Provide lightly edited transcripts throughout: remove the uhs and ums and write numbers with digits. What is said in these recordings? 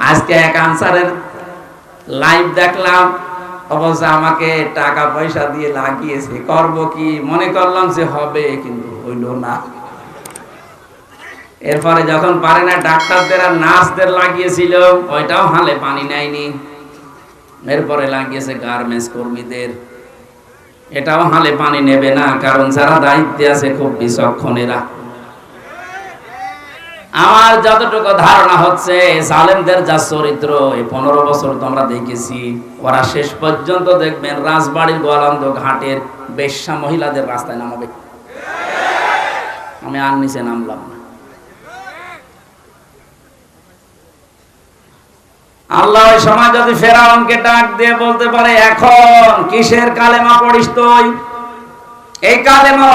আজকে এক আনসারের লাইভ দেখলাম, অবশ্য আমাকে টাকা পয়সা দিয়ে লাগিয়েছে, করব কি মনে করলাম যে হবে, কিন্তু হইল না। এরপরে যখন পারে না, ডাক্তারদের আর নার্সদের লাগিয়েছিল, ওইটাও হালে পানি নেয়নি। এরপরে লাগিয়েছে গার্মেন্টস কর্মীদের, এটাও হালে পানি নেবে না, কারণ যারা দায়িত্বে আছে খুব বিচক্ষণেরা। আমার যতটুকু ধারণা হচ্ছে, জালেমদের যা চরিত্র, এই 15 বছর তোমরা দেখেছি, ওরা শেষ পর্যন্ত দেখবেন রাজবাড়ির গোয়ালন্দ ঘাটের বেশ্যা মহিলাদের রাস্তায় নামাবে। আমি আর নিচে নামলাম না। আল্লাহ ওই সময় যদি ফেরাউনকে ডাক দিয়ে বলতে পারে, এখন কিসের কালেমা পড়িস তুই? এই কালেমা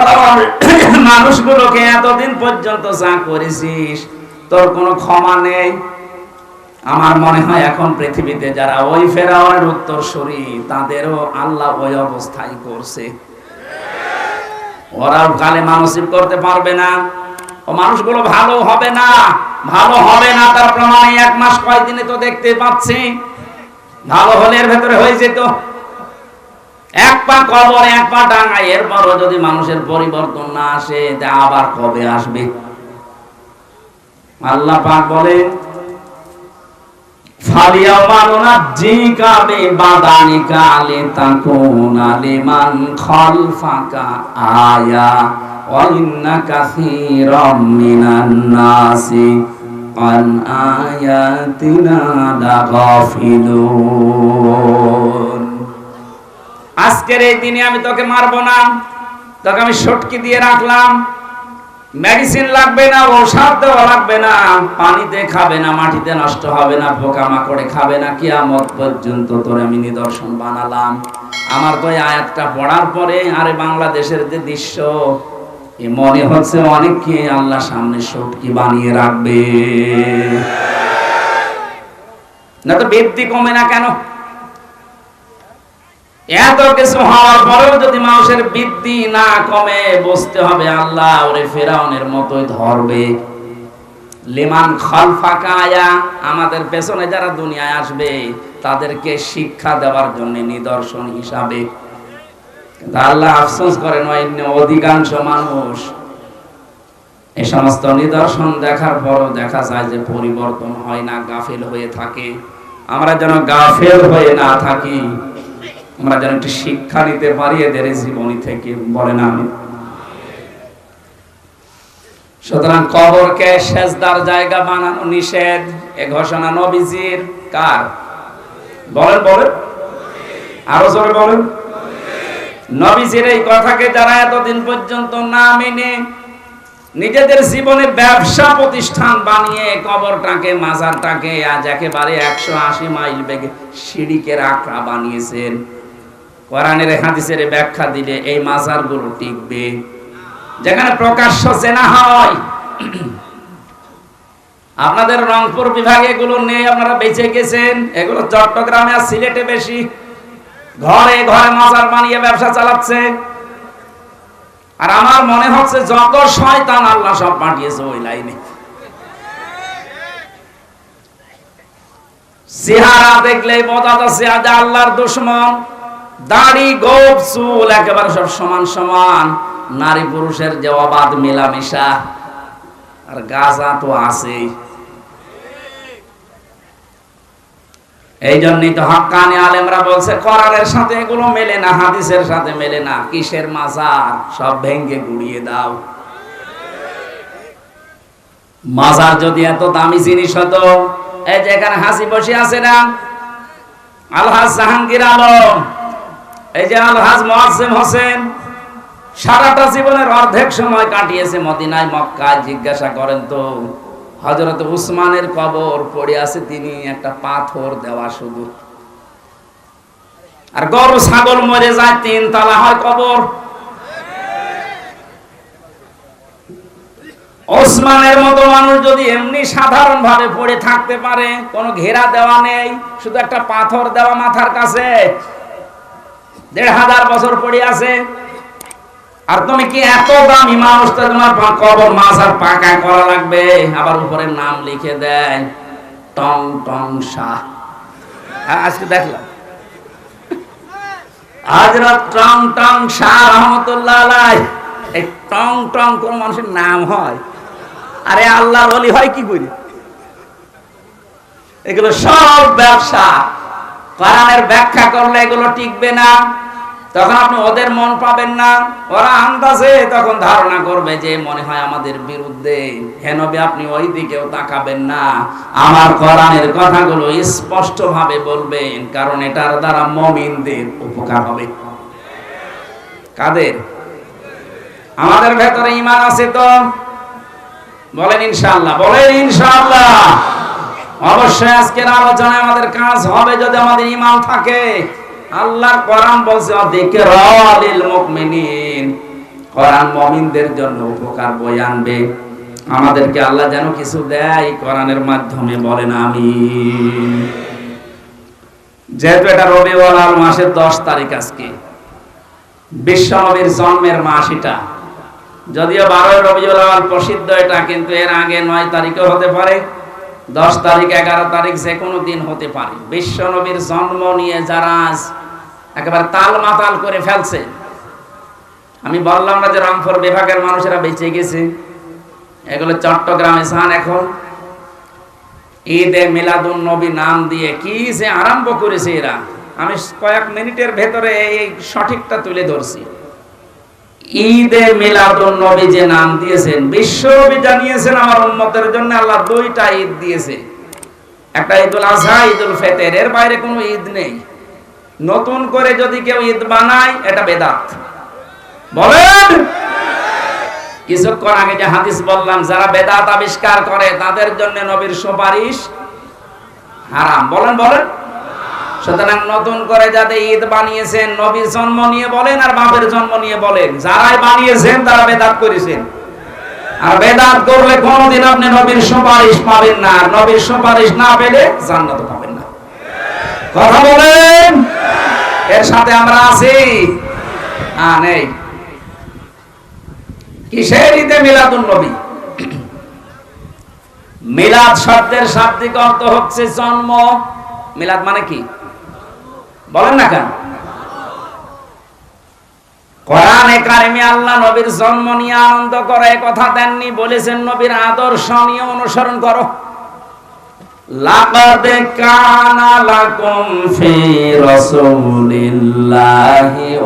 মানুষগুলোকে এতদিন পর্যন্ত যা করেছিস, তোর কোনো ক্ষমা নেই। আমার মনে হয় এখন পৃথিবীতে যারা ওই ফেরাউনের উত্তরসূরি, তাদেরও আল্লাহ ওই অবস্থায় করছে। ওরাও কালেমা নসিব করতে পারবে না, ও মানুষগুলো ভালো হবে না। ভালো হবে না তার প্রমাণ 1 মাস কয়দিনে তো দেখতে পাচ্ছি। ভালো হলে এর ভেতরে হয়ে যেত, এক পা কবর এক পা ডাঙায়। এরপরও যদি মানুষের পরিবর্তন না আসে, তা আবার কবে আসবে? আল্লাহ পাক বলেন, ফালিয়াউমা নুনাজ্জিকা বিবাদানিকা লিতাকুনা লিমান খালফাকা আয়া ওয়া ইন্না কাসীরাম মিনান নাসি আন আয়াতিনা লাগাফিলুন। আজকের এই দিনে আমি তোকে মারবো না, তোকে আমি সটকি দিয়ে রাখলাম। মেডিসিন লাগবে না, ঔষধ দেওয়া লাগবে না, পানিতে খাবে না, মাটিতে নষ্ট হবে না, পোকামাকড়ে খাবে না, কিয়ামত পর্যন্ত তোর আমি নিদর্শন বানালাম। আমার তো এই আয়াতটা পড়ার পরে আরে বাংলাদেশের যে দৃশ্য, মনে হচ্ছে অনেককে আল্লাহ সামনে সটকি বানিয়ে রাখবে। না তো বৃদ্ধি কমে না কেন? এত কিছু হওয়ার পরেও যদি মানুষের বৃদ্ধি না কমে, বুঝতে হবে আল্লাহ ওরে ফেরাউনের মতোই ধরবে। লিমান খালফাকা আয়া, আমাদের পেছনে যারা দুনিয়ায় আসবে তাদেরকে শিক্ষা দেওয়ার জন্য নিদর্শন হিসাবে। আল্লাহ আফসোস করেন, অধিকাংশ মানুষ এই সমস্ত নিদর্শন দেখার পরও দেখা যায় যে পরিবর্তন হয় না, গাফেল হয়ে থাকে। আমরা যেন গাফেল হয়ে না থাকি, আমরা যেন একটু শিক্ষা নিতে পারি এদের জীবনী থেকে, বলেন আমি। সুতরাং কবরকে সেজদার জায়গা বানানো নিষেধ, এ ঘোষণা নবীজির। কার? বলেন বলেন, আরো জোরে বলেন। নবীজির এই কথাকে যারা এতদিন পর্যন্ত না মেনে নিজেদের জীবনে ব্যবসা প্রতিষ্ঠান বানিয়ে কবরটাকে, মাজারটাকে আজ একেবারে 180 মাইল বেগে সিঁড়িকের আঁকড়া বানিয়েছেন, কোরআনের হাদিসের ব্যাখ্যা দিলে এই মাজারগুলো টিকবে। যেখানে প্রকাশ্য জেনা হয়, আপনাদের রংপুর বিভাগে এগুলো নেই, আপনারা বেঁচে গেছেন। এগুলো চট্টগ্রামে আর সিলেটে বেশি। ঘরে ঘরে মাজার বানিয়ে ব্যবসা চালাচ্ছে। আর আমার মনে হচ্ছে যত শয়তান আল্লাহ সব পাঠিয়েছে ওই লাইনে। চেহারা দেখলেই বোঝা যাচ্ছে আজ আল্লাহর দুশমন। দাড়ি, গোঁফ, চুল একেবারে সব সমান সমান। নারী পুরুষের যে অবাধ মেলামেশা, আর গাঁজা তো আছেই। এই জন্যই তো হক্কানি আলেমরা বলছে কোরআনের সাথে এগুলো মেলে না, হাদিসের সাথে মেলে না। কিসের মাজার? সব ভেঙ্গে গুড়িয়ে দাও। মাজার যদি এত দামি জিনিস হতো, এই যে এখানে হাসি বসে আছে না, আলহাজ জাহাঙ্গীর আলম, এই যে আলহাজ মোয়াজ্জেম হোসেন, সারাটা জীবনের অর্ধেক সময় কাটিয়েছে মদিনায়, মক্কায়। জিজ্ঞাসা করেন তো, হযরত উসমানের কবর পড়ে আছে, তিনি একটা পাথর দেওয়া শুধু। আর গরু ছাগল মরে যায়, 3 তলা হয় কবর। ওসমানের মতো মানুষ যদি এমনি সাধারণ ভাবে পড়ে থাকতে পারে, কোনো ঘেরা দেওয়া নেই, শুধু একটা পাথর দেওয়া মাথার কাছে, 1500 বছর পড়ে আছে, আর তুমি কি এত দামি মানুষ, তো তোমার কবর মাজার পাকা করা লাগবে, আবার উপরে নাম লিখে দেয়, টং টং শাহ। আজকে দেখলাম হযরত টং টং শাহ রহমাতুল্লাহ আলাইহি। এই টং টং কোন মানুষের নাম হয়? আরে আল্লাহর ওলি হয় কি করে? এগুলো সব ব্যবসা। কোরআনের ব্যাখ্যা করলে এগুলো টিকবে না, তখন আপনি ওদের মন পাবেন না। ওরা আন্দাজে তখন ধারণা করবে যে মনে হয় আমাদের বিরুদ্ধে। হে নবী, আপনি ওই দিকেও তাকাবেন না, আমার কোরআনের কথাগুলো স্পষ্ট ভাবে বলবেন, কারণ এটার দ্বারা মুমিনদের উপকার হবে। কাদের? আমাদের ভেতরে ঈমান আছে তো? বলেন ইনশাআল্লাহ, বলেন ইনশাআল্লাহ। অবশ্যই আজকের আলোচনায় আমাদের কাজ হবে যদি আমাদের ঈমান থাকে। আল্লাহর কোরআন বলছে যিকরালিল মুমিনিন, কোরআন মুমিনদের জন্য উপকার বয়ে আনবে। আমাদেরকে আল্লাহ যেন কিছু দেয় কোরআনের মাধ্যমে, বলেন আমিন। যেহেতু এটা রবিউল আউয়াল মাসের 10 তারিখ, আজকে বিশ্ব নবীর জন্মের মাস। এটা যদিও 12 রবিউল আউয়াল প্রসিদ্ধ এটা, কিন্তু এর আগে 9 তারিখও হতে পারে, 10 তারিখ, 11 তারিখ, যে কোনো দিন হতে পারে। বিশ্ব নবীর জন্ম নিয়ে যারা আজ একেবারে তাল মাতাল করে ফেলছে, আমি বললাম না যে রামপুর বিভাগের মানুষেরা বেঁচে গেছে, এগুলো চট্টগ্রামে যান এখন ঈদে মিলাদুন নবী নাম দিয়ে কি যে আরম্ভ করেছে এরা। আমি কয়েক মিনিটের ভেতরে এই সঠিকটা তুলে ধরছি। ঈদে মিলাদুন নবী যে নাম দিয়েছেন, বিশ্বনবী জানিয়েছেন আমার উম্মতের জন্য আল্লাহ 2টা ঈদ দিয়েছে, একটা ঈদুল আযহা, ঈদুল ফিতর। এর বাইরে কোনো ঈদ নেই। নতুন করে যদি কেউ ঈদ বানায় এটা বেদাত। বলেন। কিছুক্ষণ আগে যে হাদিস বললাম, যারা বেদাত আবিষ্কার করে তাদের জন্য নবীর সুপারিশ হারাম। বলেন বলেন। সুতরাং নতুন করে যাতে ঈদ বানিয়েছেন, নবীর জন্ম নিয়ে বলেন আর বাপের জন্ম নিয়ে বলেন, যারাই বানিয়েছেন তারা বেদাত করেছেন। আর বেদাত করলে কোনোদিন আপনি নবীর সুপারিশ পাবেন না, আর নবীর সুপারিশ না পেলে জান্নাত পাবেন না। কথা বলেন। এর সাথে আমরা আছি? নেই। কিসের ঈদে মিলাদুন নবী? মিলাদ শব্দের শাব্দিক অর্থ হচ্ছে জন্ম। মিলাদ মানে কি বলেন না কেন? কোরআনে কারিমে আল্লাহ নবীর জন্ম নিয়ে আনন্দ করে কথা দেননি, বলেছেন নবীর আদর্শ নিয়ে অনুসরণ করো। লাকাদ কানা লাকুম ফি রাসূলিল্লাহি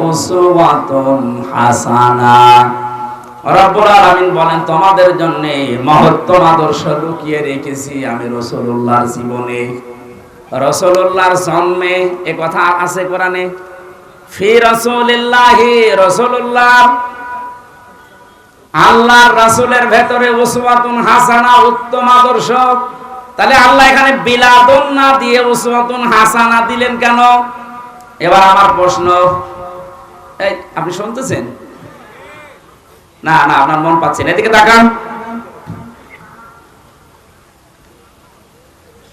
উসওয়াতুন হাসানা। রব্বুল আলামিন বলেন, তোমাদের জন্য মহত্তম আদর্শ লুকিয়ে রেখেছি আমি রাসূলুল্লাহর জীবনে, রাসূলুল্লাহর জন্মে। এ কথা আছে কোরআনে। ফি রাসূলিল্লাহি, রাসূলুল্লাহ আল্লাহর রাসূলের ভেতরে উসওয়াতুন হাসানা, উত্তম আদর্শ। তাহলে আল্লাহ এখানে বিলাদুন না দিয়ে উসওয়াতুন হাসানা দিলেন কেন? এবার আমার প্রশ্ন, এই আপনি শুনতেছেন? না না, আপনার মন পাচ্ছেন, এদিকে তাকান।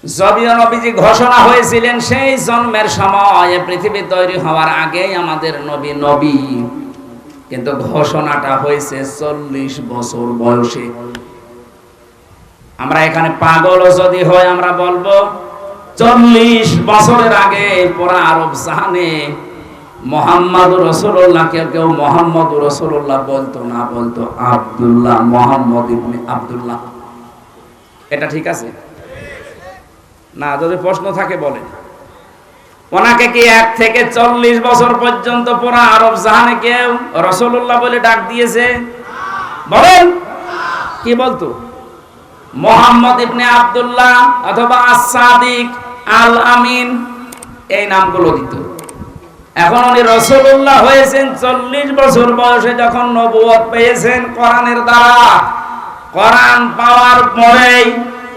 যদিও নবীজি ঘোষণা হয়েছিলেন সেই জন্মের সময়, পৃথিবী তৈরি হওয়ার আগেই আমাদের নবী নবী, কিন্তু ঘোষণাটা হয়েছে 40 বছর বয়সে। আমরা এখানে পাগল যদি হয় আমরা বলবো 40 বছরের আগে পুরা আরব জাহানে মুহাম্মাদুর রাসূলুল্লাহ, কেউ মুহাম্মাদুর রাসূলুল্লাহ বলতো না, বলতো আব্দুল্লাহ, মুহাম্মদ ইবনে আব্দুল্লাহ। এটা ঠিক আছে না? যদি প্রশ্ন থাকে বলেন। ওনাকে কি 1 থেকে 40 বছর পর্যন্ত পুরা আরব জাহানে কেউ রাসূলুল্লাহ বলে ডাক দিয়েছে? বলেন। কি বলতো? মুহাম্মদ ইবনে আব্দুল্লাহ অথবা আস-সাদিক, আল আমিন, এই নামগুলো দিত। এখন উনি রাসূলুল্লাহ হয়েছেন 40 বছর বয়সে, যখন নবুয়ত পেয়েছেন কোরআনের দ্বারা। কোরআন পাওয়ার পরেই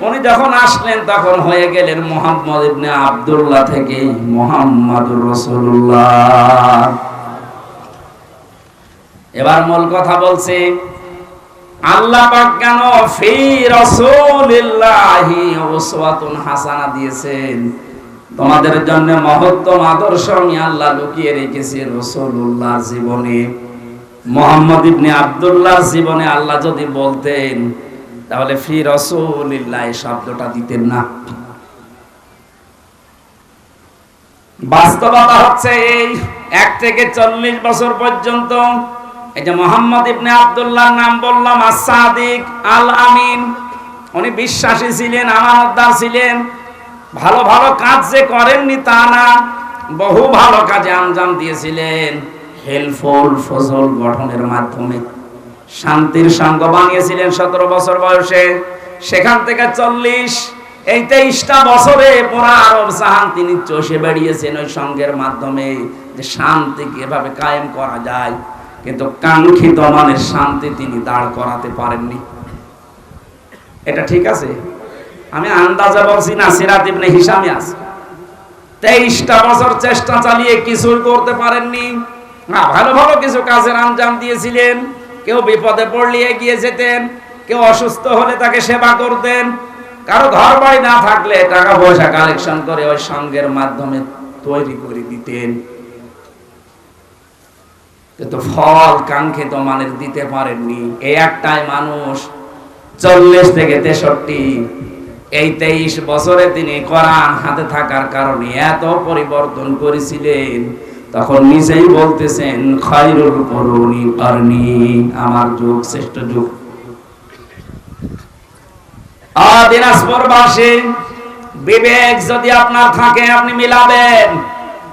উনি যখন আসলেন তখন হয়ে গেলেন মুহাম্মদ ইবনে আব্দুল্লাহ থেকে মুহাম্মাদুর রাসূলুল্লাহ। এবার মূল কথা বলছে, আল্লাহ পাক কেন ফি রাসূলিল্লাহি উসওয়াতুন হাসানা দিয়েছেন? তোমাদের জন্য মহত্তম আদর্শ আমি আল্লাহ লুকিয়ে রেখেছি রাসূলুল্লাহর জীবনে। মুহাম্মদ ইবনে আব্দুল্লাহর জীবনে আল্লাহ যদি বলতেন তাহলে ফি রাসূলিল্লাহ শব্দটা দিতেন না। বাস্তবতা হচ্ছে এই 1 থেকে 40 বছর পর্যন্ত এই যে মোহাম্মদ ইবনে আব্দুল্লাহর নাম বললাম, আস-সাদিক, আল আমিন, উনি বিশ্বাসী ছিলেন, আমানতদার ছিলেন। ভালো ভালো কাজ যে করেননি তা না, বহু ভালো কাজে আঞ্জাম দিয়েছিলেন। হেলফুল ফজল গঠনের মাধ্যমে শান্তির সংঘ বানিয়েছিলেন 17 বছর বয়সে। সেখান থেকে 40, এই 23টা বছরে পুরো আরব জাহান তিনি চষে বেরিয়েছেন ওই সংঘের মাধ্যমে, যে শান্তি কিভাবে কায়েম করা যায়। কিন্তু কাঙ্ক্ষিত মানের শান্তি তিনি দাঁড় করাতে পারেননি। এটা ঠিক আছে? আমি আন্দাজে বলছি না, সিরাত ইবনে হিশামে আছে 23টা বছর চেষ্টা চালিয়ে কিছুই করতে পারেননি। না, ভালো ভালো কিছু কাজের আঞ্জাম দিয়েছিলেন। কেউ বিপদে পড়লে এগিয়ে যেতেন, কেউ অসুস্থ হলে তাকে সেবা করতেন, কারো ঘর বাড়ি না থাকলে টাকা পয়সা কালেকশন করে ওই সংঘের মাধ্যমে তৈরি করে দিতেন। কিন্তু ফল কাঙ্ক্ষিত মানের দিতে পারেননি। এই একটাই মানুষ 40 থেকে 63, এই 23 বছরে তিনি কোরআন হাতে থাকার কারণে এত পরিবর্তন করেছিলেন। তখন নিজেই বলতেছেন, খায়রুল কুরুনি কারনি, আমার যুগ শ্রেষ্ঠ যুগ। দিনাজপুরবাসী, বিবেক যদি আপনার থাকে আপনি মিলাবেন।